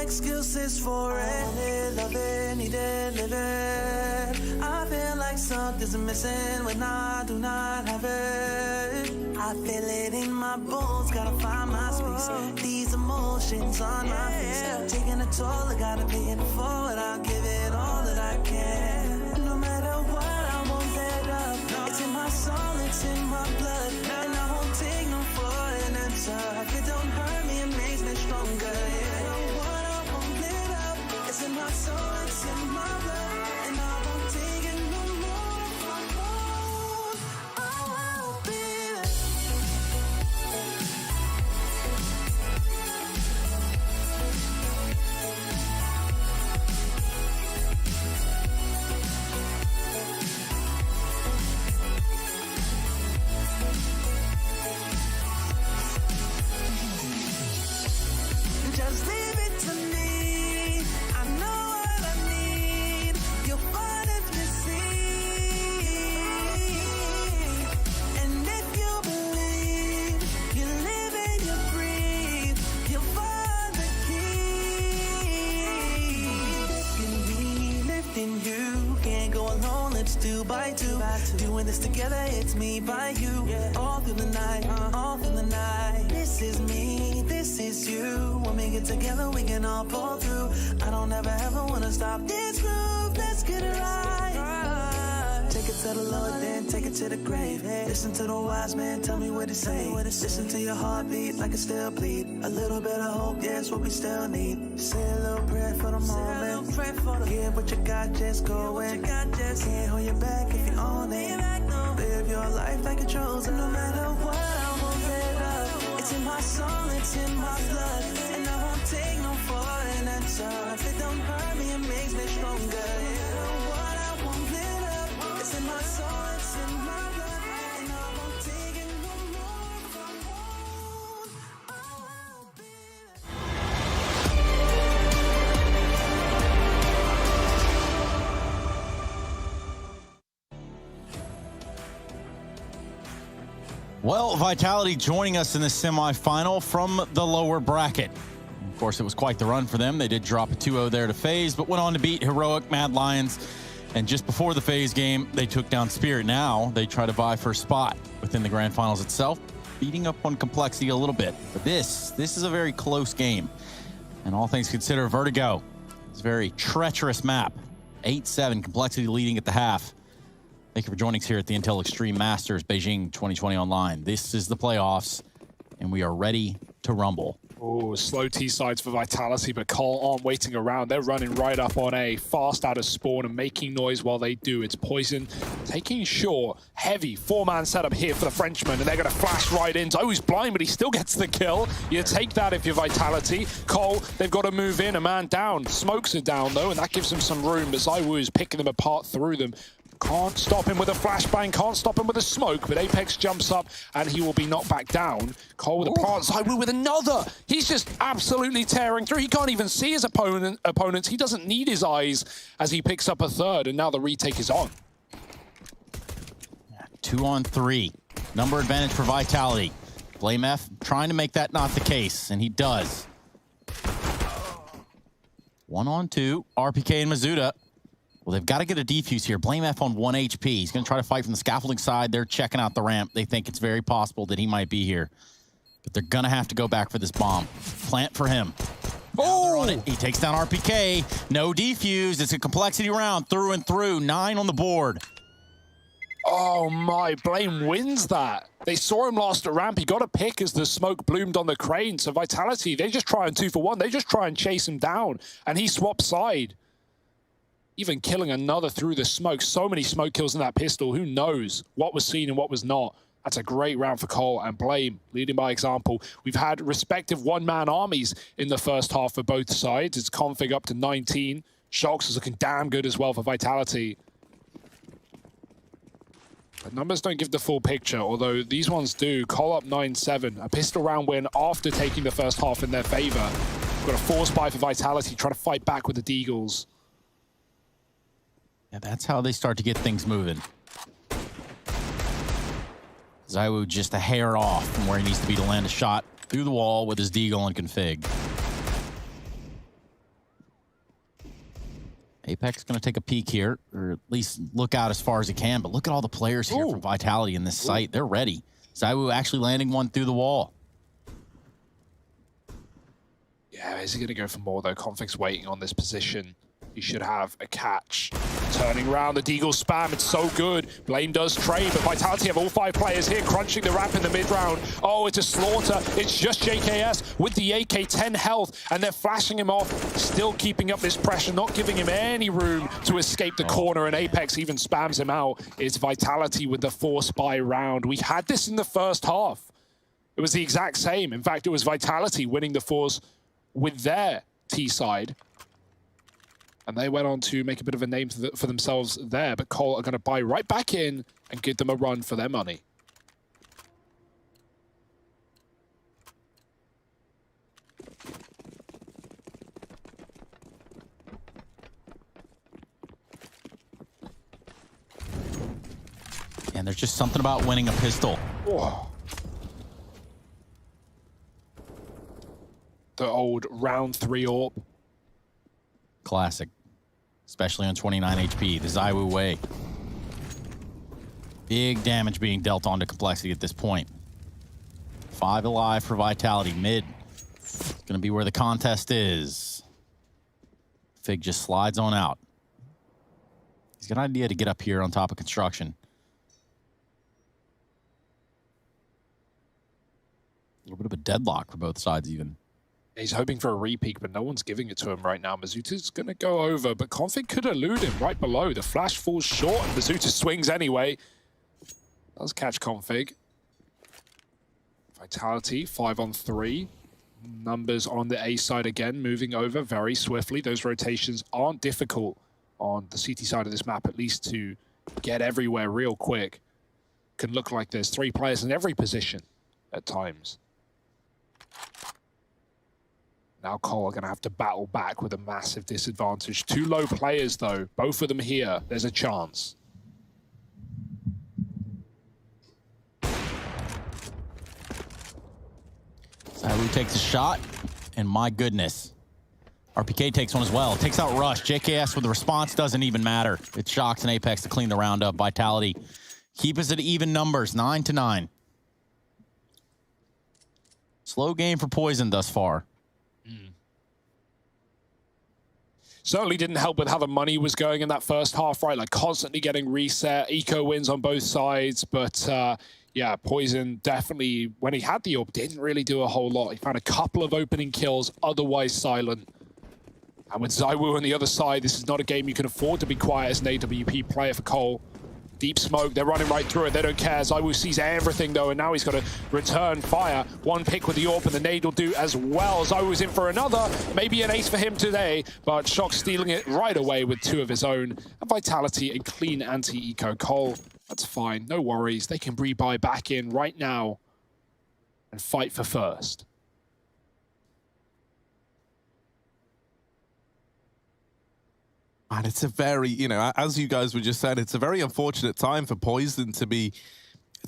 excuses for it. Love it, need it, live it. I feel like something's missing when I do not have it. I feel it in my bones, gotta find my space. These emotions on my face, taking a toll, I gotta pay it forward. I'll give it all that I can. No matter what, I won't let up. It's in my soul, it's in my blood, and I won't take no for an answer. If it don't my blood, and I won't take it no more. I won't be there. Just leave it to me. I know what I need. You'll find if you see. And if you believe, you live and you breathe, you'll find the key. Lifting me, lifting you. Can't go alone, let's do by two. Doing this together, it's me by you. All through the night, all through the night. This is me, this is you. When we get together, we can all pull through. I don't ever wanna stop this groove. Let's get it right. Take it to the Lord, then take it to the grave. Listen to the wise man, tell me what he say. Listen to your heartbeat like it still bleed. A little bit of hope, yeah, it's what we still need. Say a little prayer for the moment. Give what you got, just go in. Can't hold you back if you own it. Live your life like it's chosen, no matter what. I won't let up. It's in my soul, it's in my blood, and I won't take no for an answer. If it don't hurt me, it makes me stronger. No matter what, I won't let up. It's in my soul, it's in my blood, and I won't take it no more. I won't be there. Well, Vitality joining us in the semifinal from the lower bracket. Of course, it was quite the run for them. They did drop a 2-0 there to FaZe, but went on to beat Heroic, Mad Lions. And just before the FaZe game, they took down Spirit. Now they try to vie for a spot within the grand finals itself, beating up on Complexity a little bit. But this is a very close game. And all things considered, Vertigo is a very treacherous map. 8-7, Complexity leading at the half. Thank you for joining us here at the Intel Extreme Masters Beijing 2020 Online. This is the playoffs, and we are ready to rumble. Oh, slow T-sides for Vitality, but Cole aren't waiting around. They're running right up on A, fast out of spawn and making noise while they do. It's Poison taking short, heavy four-man setup here for the Frenchman, and they're going to flash right in. Oh, he's blind, but he still gets the kill. You take that if you're Vitality. Cole, they've got to move in, a man down. Smokes are down, though, and that gives him some room, but Zywoo is picking them apart through them. Can't stop him with a flashbang, can't stop him with a smoke, but Apex jumps up and he will be knocked back down. Cole with a plant, Zywoo with another. He's just absolutely tearing through. He can't even see his opponents. He doesn't need his eyes as he picks up a third, and now the retake is on. 2-on-3. Number advantage for Vitality. Blame F trying to make that not the case, and he does. 1-on-2. RPK and Mizuta. Well, they've got to get a defuse here. Blame F on 1 HP. He's going to try to fight from the scaffolding side. They're checking out the ramp. They think it's very possible that he might be here. But they're going to have to go back for this bomb. Plant for him. Oh! He takes down RPK. No defuse. It's a Complexity round through and through. 9 on the board. Oh my, Blame wins that. They saw him last at ramp. He got a pick as the smoke bloomed on the crane. So Vitality, they just try and 2-for-1. They just try and chase him down. And he swaps side. Even killing another through the smoke. So many smoke kills in that pistol. Who knows what was seen and what was not. That's a great round for Cole and Blame, leading by example. We've had respective one-man armies in the first half for both sides. It's config up to 19. Shocks is looking damn good as well for Vitality. The numbers don't give the full picture, although these ones do. Cole up 9-7. A pistol round win after taking the first half in their favor. Got a force buy for Vitality, trying to fight back with the Deagles. Yeah, that's how they start to get things moving. Zywoo just a hair off from where he needs to be to land a shot through the wall with his deagle on config. Apex going to take a peek here, or at least look out as far as he can, but look at all the players here from Vitality in this site. They're ready. Zywoo actually landing one through the wall. Yeah, is he going to go for more, though? Config's waiting on this position. He should have a catch. Turning around, the Deagle spam, it's so good. Blame does trade, but Vitality have all 5 players here crunching the ramp in the mid round. Oh, it's a slaughter. It's just JKS with the AK 10 health, and they're flashing him off, still keeping up this pressure, not giving him any room to escape the corner, and Apex even spams him out. It's Vitality with the 4-spy round. We had this in the first half. It was the exact same. In fact, it was Vitality winning the 4s with their T side. And they went on to make a bit of a name for themselves there, but Cole are going to buy right back in and give them a run for their money. And there's just something about winning a pistol. Whoa. The old round 3 AWP. Classic. Especially on 29 HP, the Zywoo way. Big damage being dealt onto Complexity at this point. 5 alive for Vitality. Mid. It's going to be where the contest is. Fig just slides on out. He's got an idea to get up here on top of construction. A little bit of a deadlock for both sides even. He's hoping for a re-peek, but no one's giving it to him right now. Mazuta's going to go over, but Config could elude him right below. The flash falls short, and Mazuta swings anyway. Does catch Config. Vitality, 5 on 3. Numbers on the A side again, moving over very swiftly. Those rotations aren't difficult on the CT side of this map, at least to get everywhere real quick. Can look like there's 3 players in every position at times. Now Cole are going to have to battle back with a massive disadvantage. 2 low players, though. Both of them here. There's a chance. Zywoo takes a shot, and my goodness. RPK takes one as well. Takes out Rush. JKS with the response doesn't even matter. It shocks and Apex to clean the round up. Vitality keep us at even numbers, 9-9. Slow game for Poison thus far. Certainly didn't help with how the money was going in that first half, right? Like constantly getting reset. Eco wins on both sides, but yeah, Poison definitely, when he had the AWP, didn't really do a whole lot. He found a couple of opening kills, otherwise silent. And with Zywoo on the other side, this is not a game you can afford to be quiet as an AWP player for Cole. Deep smoke, they're running right through it, they don't care. Zywoo sees everything though, and now he's got to return fire. One pick with the AWP, and the nade will do as well. Zywoo's in for another, maybe an ace for him today, but Shock stealing it right away with 2 of his own. And Vitality, a clean anti-eco. Cole, that's fine, no worries. They can rebuy back in right now and fight for first. And it's a very, you know, as you guys were just saying, it's a very unfortunate time for Poison to be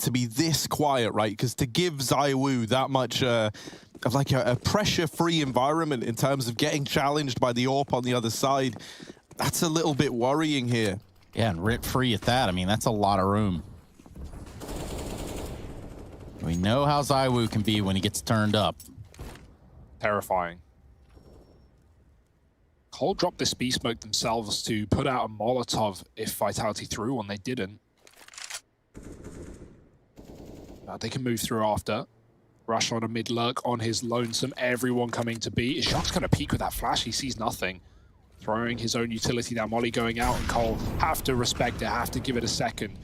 this quiet, right? Because to give Zywoo that much of like a pressure-free environment in terms of getting challenged by the AWP on the other side, that's a little bit worrying here. Yeah, and rip-free at that. I mean, that's a lot of room. We know how Zywoo can be when he gets turned up. Terrifying. Cole dropped this beast smoke themselves to put out a Molotov if Vitality threw one. They didn't. They can move through after. Rush on a mid lurk on his lonesome. Everyone coming to B. Shock's going to peek with that flash. He sees nothing. Throwing his own utility down. Molly going out, and Cole have to respect it, have to give it a second.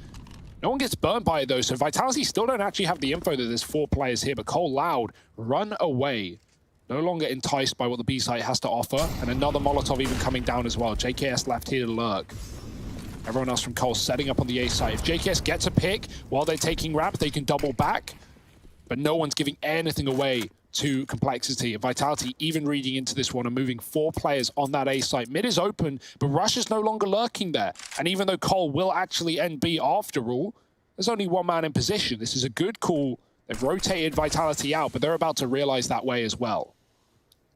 No one gets burnt by it though, so Vitality still don't actually have the info that there's 4 players here, but Cole loud, run away. No longer enticed by what the B site has to offer, and another Molotov even coming down as well. JKS left here to lurk. Everyone else from Cole setting up on the A site. If JKS gets a pick while they're taking ramp, they can double back, but no one's giving anything away to Complexity. And Vitality even reading into this one and moving 4 players on that A site. Mid is open, but Rush is no longer lurking there. And even though Cole will actually end B after all, there's only 1 man in position. This is a good call. They've rotated Vitality out, but they're about to realize that way as well.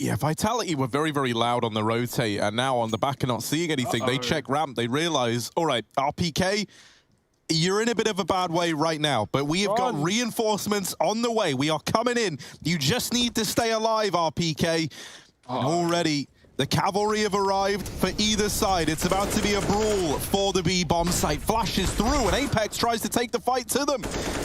Yeah, Vitality were very, very loud on the rotate, and now on the back and not seeing anything, they check ramp, they realize, all right, RPK, you're in a bit of a bad way right now, but we have got reinforcements on the way. We are coming in. You just need to stay alive, RPK. And already The cavalry have arrived for either side. It's about to be a brawl for the B bomb site. Flashes through, and Apex tries to take the fight to them.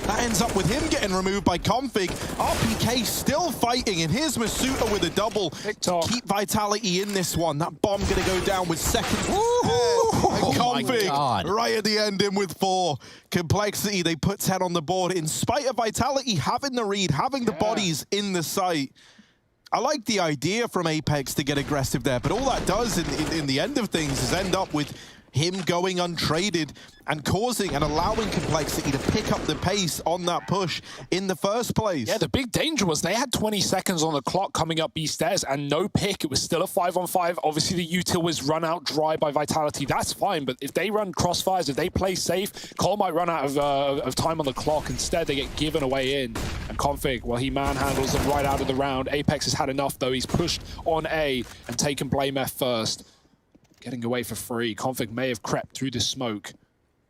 That ends up with him getting removed by Config. RPK still fighting, and here's Masuta with a double to keep Vitality in this one. That bomb gonna go down with seconds. And Config right at the end in with 4. Complexity, they put 10 on the board in spite of Vitality having the read, having the bodies in the site. I like the idea from Apex to get aggressive there, but all that does in the end of things is end up with him going untraded and causing and allowing Complexity to pick up the pace on that push in the first place. Yeah, the big danger was they had 20 seconds on the clock coming up B stairs and no pick. It was still a 5-on-5. Obviously, the util was run out dry by Vitality. That's fine, but if they run crossfires, if they play safe, Cole might run out of time on the clock. Instead, they get given away in. And Config, well, he manhandles them right out of the round. Apex has had enough, though. He's pushed on A and taken Blame F first. Getting away for free. Config may have crept through the smoke.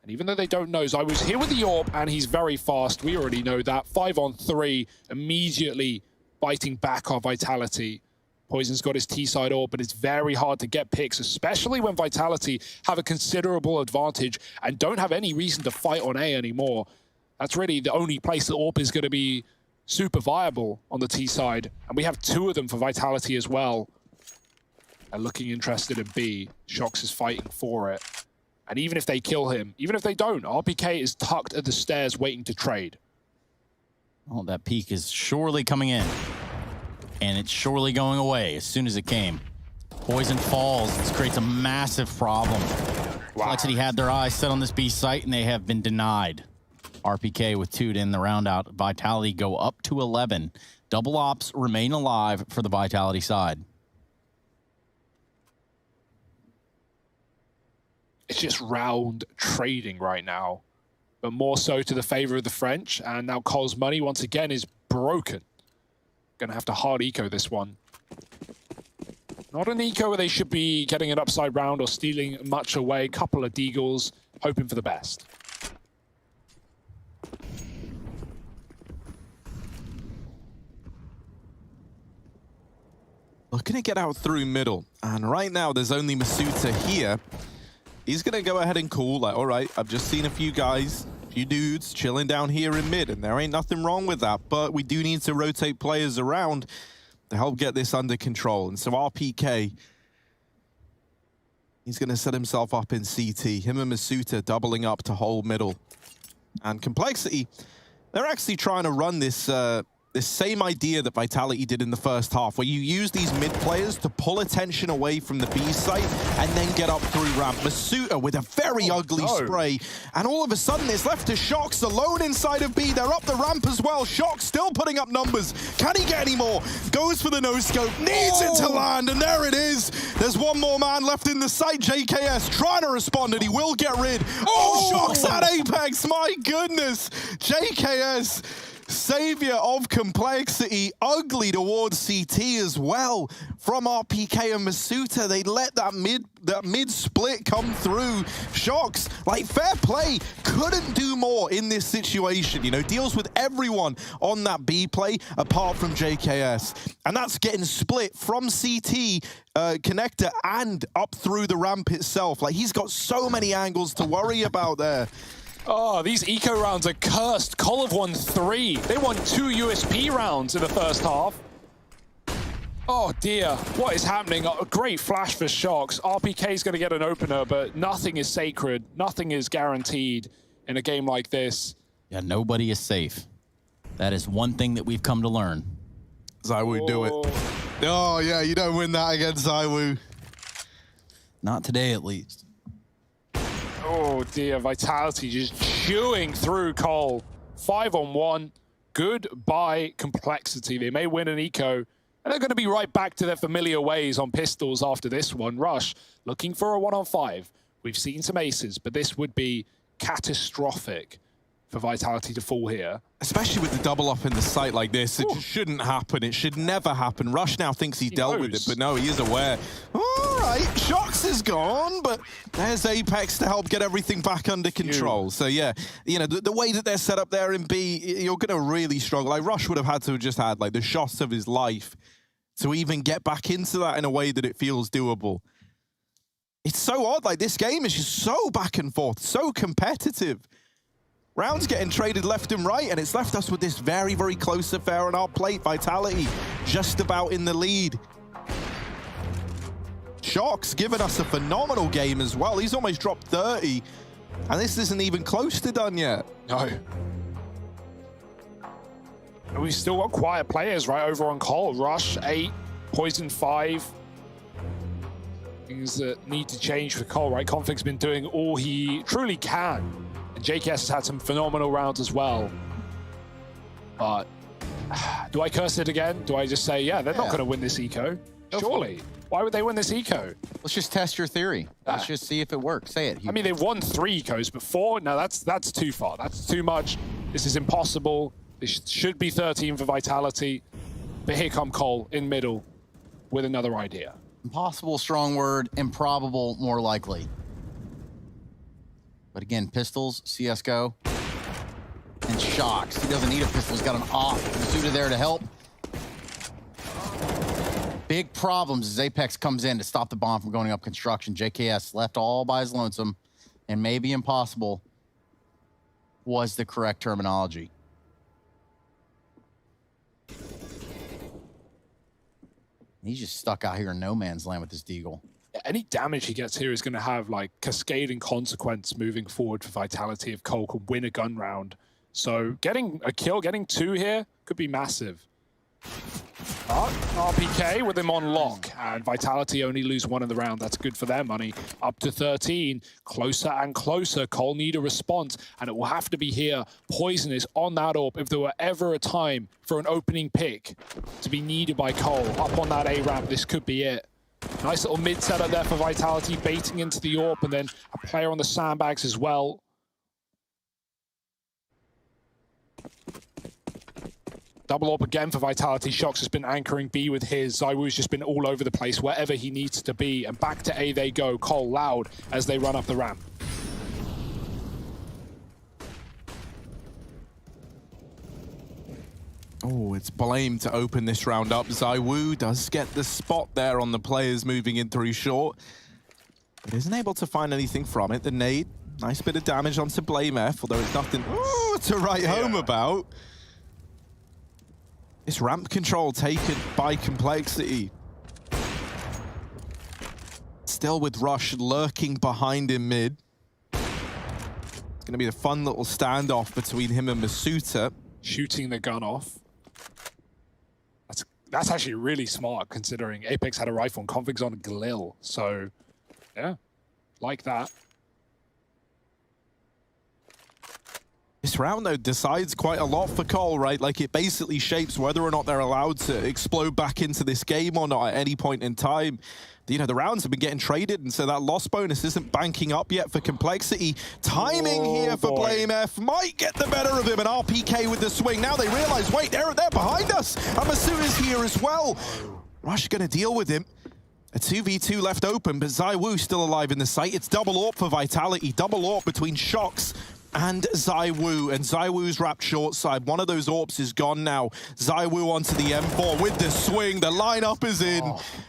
And even though they don't know, I was here with the AWP, and he's very fast. We already know that. 5-on-3, immediately biting back our Vitality. Poison's got his T-side AWP, but it's very hard to get picks, especially when Vitality have a considerable advantage and don't have any reason to fight on A anymore. That's really the only place that AWP is going to be super viable on the T-side. And we have 2 of them for Vitality as well. And looking interested in B. Shox is fighting for it. And even if they kill him, even if they don't, RPK is tucked at the stairs waiting to trade. Oh, that peak is surely coming in. And it's surely going away as soon as it came. Poison falls. This creates a massive problem. Complexity had their eyes set on this B site, and they have been denied. RPK with 2 to end the round out. Vitality go up to 11. Double ops remain alive for the Vitality side. It's just round trading right now, but more so to the favor of the French. And now Cole's money once again is broken. Gonna have to hard eco this one. Not an eco where they should be getting an upside round or stealing much away. Couple of deagles, hoping for the best. Looking to get out through middle, and right now there's only Masuta here. He's gonna go ahead and call, like, all right, I've just seen a few guys, a few dudes chilling down here in mid, and there ain't nothing wrong with that, but we do need to rotate players around to help get this under control. And so RPK, he's gonna set himself up in CT. Him and Masuta doubling up to hold middle. And Complexity, they're actually trying to run this this same idea that Vitality did in the first half, where you use these mid players to pull attention away from the B site and then get up through ramp. Masuta with a very ugly spray, and all of a sudden it's left to Shox alone inside of B. They're up the ramp as well. Shox still putting up numbers. Can he get any more? Goes for the no-scope, needs it to land, and there it is. There's one more man left in the site. JKS trying to respond, and he will get rid. Shox at Apex, my goodness. JKS, savior of Complexity, ugly towards CT as well from RPK and Masuta. They let that mid split come through. Shox, like, fair play, couldn't do more in this situation. You know, deals with everyone on that B play apart from JKS, and that's getting split from CT connector and up through the ramp itself. Like, he's got so many angles to worry about there. Oh, these eco rounds are cursed. Cole have won 3. They won 2 USP rounds in the first half. Oh dear, what is happening? A great flash for Shox. RPK is going to get an opener, but nothing is sacred. Nothing is guaranteed in a game like this. Yeah, nobody is safe. That is one thing that we've come to learn. ZywOo, do it. Oh yeah, you don't win that against ZywOo. Not today, at least. Oh dear, Vitality just chewing through Cole. 5-on-1. Goodbye, Complexity. They may win an eco, and they're going to be right back to their familiar ways on pistols after this one. Rush looking for a 1-on-5. We've seen some aces, but this would be catastrophic for Vitality to fall here. Especially with the double up in the site like this, it just shouldn't happen. It should never happen. Rush now thinks he dealt with it, but no, he is aware. All right, Shox is gone, but there's Apex to help get everything back under control. So yeah, you know, the way that they're set up there in B, you're going to really struggle. Like, Rush would have had to have just had like the shots of his life to even get back into that in a way that it feels doable. It's so odd, like this game is just so back and forth, so competitive. Rounds getting traded left and right, and it's left us with this very, very close affair on our plate. Vitality just about in the lead. Shock's given us a phenomenal game as well. He's almost dropped 30, and this isn't even close to done yet. No. And we've still got quiet players right over on Cole. Rush 8, Poison 5. Things that need to change for Cole, right? Conflict's been doing all he truly can. And JKS has had some phenomenal rounds as well. But do I curse it again? Do I just say, yeah, they're not going to win this eco? Surely. Why would they win this eco? Let's just test your theory. Let's just see if it works. Say it. I mean, they've won 3 ecos before. No, that's too far. That's too much. This is impossible. This should be 13 for Vitality. But here come Cole in middle with another idea. Impossible, strong word. Improbable, more likely. But again, pistols, CSGO, and shocks. He doesn't need a pistol. He's got an off. Suited there to help. Big problems as Apex comes in to stop the bomb from going up construction. JKS left all by his lonesome, and maybe impossible was the correct terminology. He's just stuck out here in no man's land with this Deagle. Any damage he gets here is going to have like cascading consequence moving forward for Vitality if Cole can win a gun round. So getting a kill, getting 2 here could be massive. But RPK with him on lock, and Vitality only lose 1 in the round. That's good for their money. Up to 13, closer and closer. Cole need a response, and it will have to be here. Poison is on that AWP. If there were ever a time for an opening pick to be needed by Cole, up on that A ramp, this could be it. Nice little mid setup there for Vitality, baiting into the AWP, and then a player on the sandbags as well. Double AWP again for Vitality. Shox has been anchoring B with his. ZywOo's just been all over the place, wherever he needs to be. And back to A they go. Cole loud as they run up the ramp. Oh, it's Blame to open this round up. ZywOo does get the spot there on the players moving in through short, but isn't able to find anything from it. The nade, nice bit of damage onto Blame F, although it's nothing to write home about. This ramp control taken by Complexity. Still with Rush lurking behind him mid. It's going to be a fun little standoff between him and Masuta. Shooting the gun off. That's actually really smart, considering Apex had a rifle and Config's on Galil. So, yeah, like that. This round, though, decides quite a lot for Cole, right? Like, it basically shapes whether or not they're allowed to explode back into this game or not at any point in time. You know, the rounds have been getting traded, and so that loss bonus isn't banking up yet for Complexity. Timing here for Blame F might get the better of him, and RPK with the swing. Now they realize, wait, they're behind us, and Masuda's here as well. Rush gonna deal with him. A 2v2 left open, but ZywOo still alive in the site. It's double AWP for Vitality, double AWP between Shox and ZywOo, and ZywOo's wrapped short side. One of those AWPs is gone now. ZywOo onto the M4 with the swing. The lineup is in,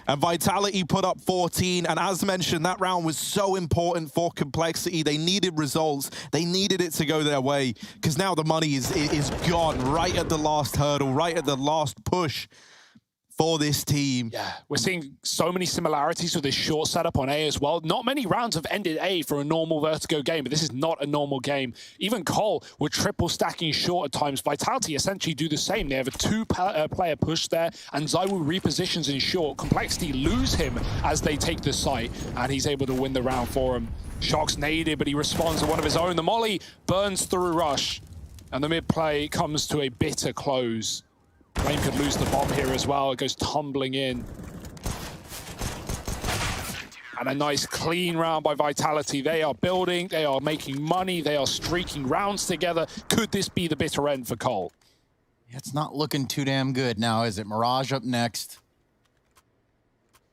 and Vitality put up 14. And as mentioned, that round was so important for Complexity. They needed results. They needed it to go their way, because now the money is gone right at the last hurdle, right at the last push for this team. Yeah, we're seeing so many similarities with this short setup on A as well. Not many rounds have ended A for a normal Vertigo game, but this is not a normal game. Even Cole were triple stacking short at times. Vitality essentially do the same. They have a 2-player push there, and ZywOo repositions in short. Complexity lose him as they take the site, and he's able to win the round for him. Shock's naded, but he responds to one of his own. The molly burns through Rush, and the mid play comes to a bitter close. Blame could lose the bomb here as well. It goes tumbling in. And a nice clean round by Vitality. They are building, they are making money, they are streaking rounds together. Could this be the bitter end for Cole? It's not looking too damn good now, is it? Mirage up next.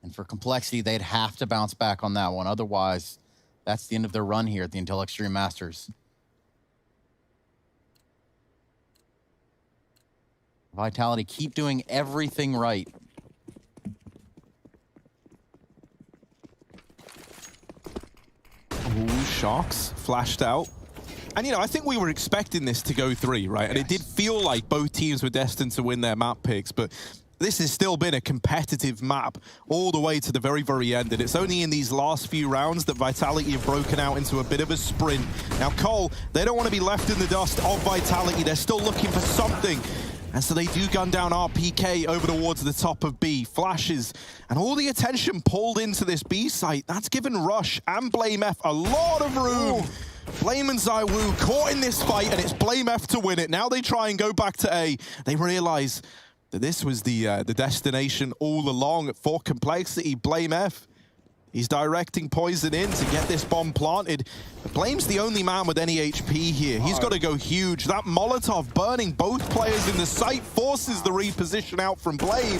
And for Complexity, they'd have to bounce back on that one. Otherwise, that's the end of their run here at the Intel Extreme Masters. Vitality keep doing everything right. Sharks flashed out. And, you know, I think we were expecting this to go 3, right? And it did feel like both teams were destined to win their map picks, but this has still been a competitive map all the way to the very, very end. And it's only in these last few rounds that Vitality have broken out into a bit of a sprint. Now, Cole, they don't want to be left in the dust of Vitality. They're still looking for something. And so they do gun down RPK over towards the top of B. Flashes and all the attention pulled into this B site. That's given Rush and BlameF a lot of room. Blame and ZywOo caught in this fight, and it's BlameF to win it. Now they try and go back to A. They realize that this was the destination all along for Complexity. BlameF, he's directing Poison in to get this bomb planted. But Blame's the only man with any HP here. He's got to go huge. That Molotov burning both players in the site forces the reposition out from Blame.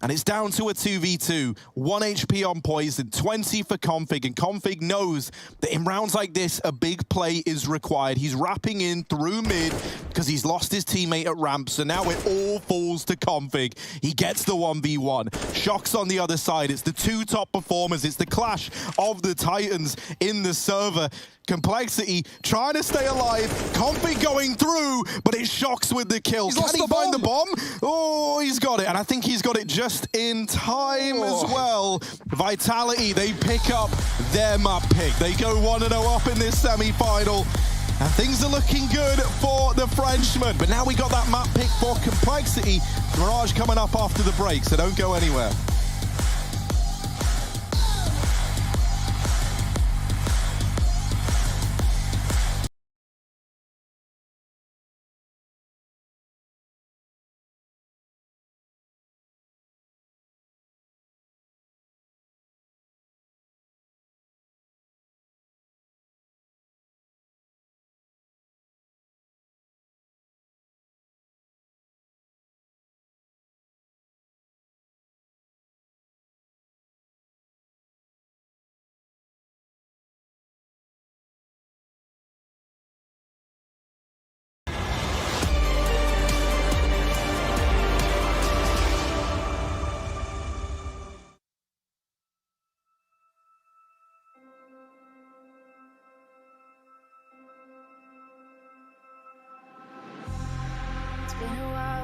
And it's down to a 2v2. 1 HP on Poison, 20 for Config, and Config knows that in rounds like this, a big play is required. He's wrapping in through mid because he's lost his teammate at ramp, so now it all falls to Config. He gets the 1v1. Shock's on the other side. It's the two top performers. It's the clash of the Titans in the server. Complexity trying to stay alive. Config going through, but it Shocks with the kill. Can he find the bomb? Oh, he's got it. And I think he's got it just in time as well. Vitality, they pick up their map pick. They go 1-0 up in this semi-final. And things are looking good for the Frenchman. But now we got that map pick for Complexity. Mirage coming up after the break, so don't go anywhere.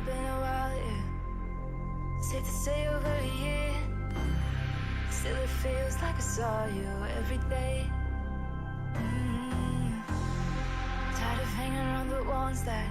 Been a while, yeah. Safe to say over a year. Still it feels like I saw you every day. Tired of hanging around the ones that